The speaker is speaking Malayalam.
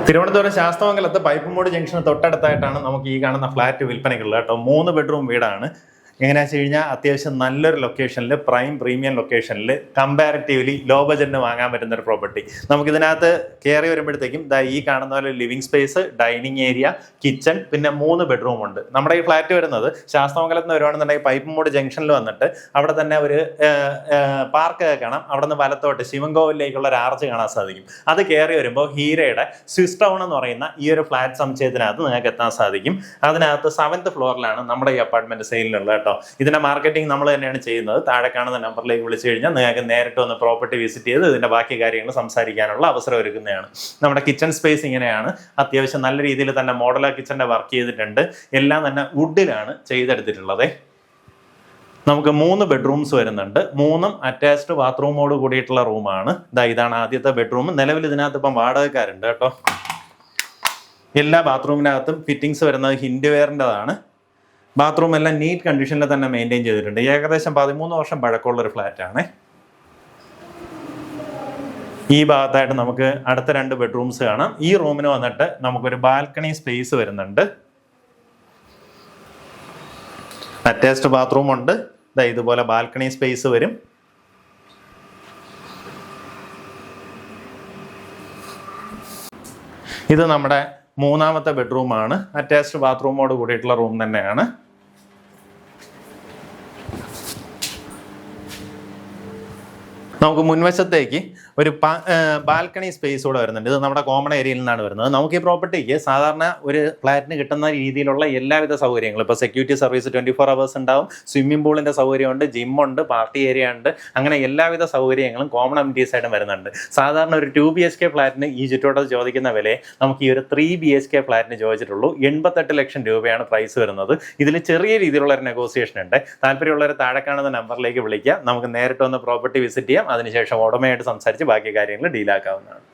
തിരുവനന്തപുരം ശാസ്തമംഗലത്ത് പൈപ്പുംമൂട് ജംഗ്ഷന് തൊട്ടടുത്തായിട്ടാണ് നമുക്ക് ഈ കാണുന്ന ഫ്ലാറ്റ് വിൽപ്പനയ്ക്കുള്ളത് കേട്ടോ. 3 ബെഡ്റൂം വീടാണ്. എങ്ങനെയാണെന്ന് വെച്ച് കഴിഞ്ഞാൽ അത്യാവശ്യം നല്ലൊരു ലൊക്കേഷനിൽ, പ്രീമിയം ലൊക്കേഷനിൽ, കമ്പാരിറ്റീവ്ലി ലോ ബജറ്റിന് വാങ്ങാൻ പറ്റുന്ന ഒരു പ്രോപ്പർട്ടി. നമുക്കിതിനകത്ത് കയറി വരുമ്പോഴത്തേക്കും ഈ കാണുന്ന പോലെ living space, dining area, kitchen, പിന്നെ 3 ബെഡ്റൂം ഉണ്ട്. നമ്മുടെ ഈ ഫ്ലാറ്റ് വരുന്നത് ശാസ്തമംഗലത്ത് നിന്ന് വരുവാണെന്നുണ്ടെങ്കിൽ പൈപ്പുംമൂട് ജംഗ്ഷനിൽ വന്നിട്ട് അവിടെ തന്നെ ഒരു പാർക്ക് കാണാം. അവിടെ നിന്ന് വലത്തോട്ട് ശിവൻകോവിലേക്കുള്ള ഒരു ആർച്ച് കാണാൻ സാധിക്കും. അത് കയറി വരുമ്പോൾ ഹീരയുടെ സ്വിസ് ടൗൺ എന്ന് പറയുന്ന ഈ ഒരു ഫ്ലാറ്റ് സമുച്ചയത്തിനകത്ത് നിങ്ങൾക്ക് എത്താൻ സാധിക്കും. അതിനകത്ത് 7th ഫ്ലോറിലാണ് നമ്മുടെ ഈ അപ്പാർട്ട്മെന്റ് സെയിലിനുള്ളത്. ഇതിന്റെ മാർക്കറ്റിംഗ് നമ്മൾ തന്നെയാണ് ചെയ്യുന്നത്. താഴെ കാണുന്ന നമ്പറിലേക്ക് വിളിച്ചു കഴിഞ്ഞാൽ നിങ്ങൾക്ക് നേരിട്ട് വന്ന് പ്രോപ്പർട്ടി വിസിറ്റ് ചെയ്ത് ഇതിന്റെ ബാക്കി കാര്യങ്ങൾ സംസാരിക്കാനുള്ള അവസരം ഒരുക്കുന്നതാണ്. നമ്മുടെ കിച്ചൺ സ്പേസ് ഇങ്ങനെയാണ്. അത്യാവശ്യം നല്ല രീതിയിൽ തന്നെ മോഡലർ കിച്ചന്റെ വർക്ക് ചെയ്തിട്ടുണ്ട്. എല്ലാം തന്നെ വുഡിലാണ് ചെയ്തെടുത്തിട്ടുള്ളത്. നമുക്ക് 3 ബെഡ്റൂംസ് വരുന്നുണ്ട്. 3ഉം അറ്റാച്ച്ഡ് ബാത്റൂമോട് കൂടിയിട്ടുള്ള റൂമാണ്. ഇതാണ് ആദ്യത്തെ ബെഡ്റൂം. നിലവിൽ ഇതിനകത്ത് ഇപ്പം വാടകക്കാരുണ്ട് കേട്ടോ. എല്ലാ ബാത്റൂമിനകത്തും ഫിറ്റിംഗ്സ് വരുന്നത് ഹിൻഡ്വെയറിൻ്റെതാണ്. ബാത്റൂം എല്ലാം നീറ്റ് കണ്ടീഷനിൽ തന്നെ മെയിൻറ്റെയിൻ ചെയ്തിട്ടുണ്ട്. ഏകദേശം 13 വർഷം പഴക്കമുള്ളൊരു ഫ്ലാറ്റാണ്. ഈ ഭാഗത്തായിട്ട് നമുക്ക് അടുത്ത 2 ബെഡ്റൂംസ് കാണാം. ഈ റൂമിന് വന്നിട്ട് നമുക്കൊരു ബാൽക്കണി സ്പേസ് വരുന്നുണ്ട്. അറ്റാച്ച്ഡ് ബാത്റൂം ഉണ്ട്. ഇതുപോലെ ബാൽക്കണി സ്പേസ് വരും. ഇത് നമ്മുടെ 3ാമത്തെ ബെഡ്റൂമാണ്. അറ്റാച്ച്ഡ് ബാത്റൂമോട് കൂടിയിട്ടുള്ള റൂം തന്നെയാണ്. നമുക്ക് മുൻവശത്തേക്ക് ഒരു ബാൽക്കണി സ്പേസ് കൂടെ വരുന്നുണ്ട്. ഇത് നമ്മുടെ കോമൺ ഏരിയയിൽ നിന്നാണ് വരുന്നത്. നമുക്ക് ഈ പ്രോപ്പർട്ടിക്ക് സാധാരണ ഒരു ഫ്ലാറ്റിന് കിട്ടുന്ന രീതിയിലുള്ള എല്ലാവിധ സൗകര്യങ്ങളും, ഇപ്പോൾ സെക്യൂരിറ്റി സർവീസ് 24 hours ഉണ്ടാവും, സ്വിമ്മിംഗ് പൂളിൻ്റെ സൗകര്യമുണ്ട്, ജിമ്മുണ്ട്, പാർട്ടി ഏരിയ ഉണ്ട്. അങ്ങനെ എല്ലാവിധ സൗകര്യങ്ങളും കോമൺ അമ്യൂണിറ്റീസ് ആയിട്ടും വരുന്നുണ്ട്. സാധാരണ ഒരു 2 BHK ഫ്ലാറ്റിന് ഈ ചുറ്റോട്ടത്ത് ചോദിക്കുന്ന വിലയെ നമുക്ക് ഈ ഒരു 3 BHK ഫ്ലാറ്റിന് ചോദിച്ചിട്ടുള്ളൂ. 88 ലക്ഷം രൂപയാണ് പ്രൈസ് വരുന്നത്. ഇതിൽ ചെറിയ രീതിയിലുള്ള ഒരു നെഗോസിയേഷൻ ഉണ്ട്. താല്പര്യമുള്ളവർ താഴെ കാണുന്ന നമ്പറിലേക്ക് വിളിക്കുക. നമുക്ക് നേരിട്ട് വന്ന് പ്രോപ്പർട്ടി വിസിറ്റ് ചെയ്യാം. അതിനുശേഷം ഉടമയായിട്ട് സംസാരിച്ച് ബാക്കി കാര്യങ്ങൾ ഡീലാക്കാവുന്നതാണ്.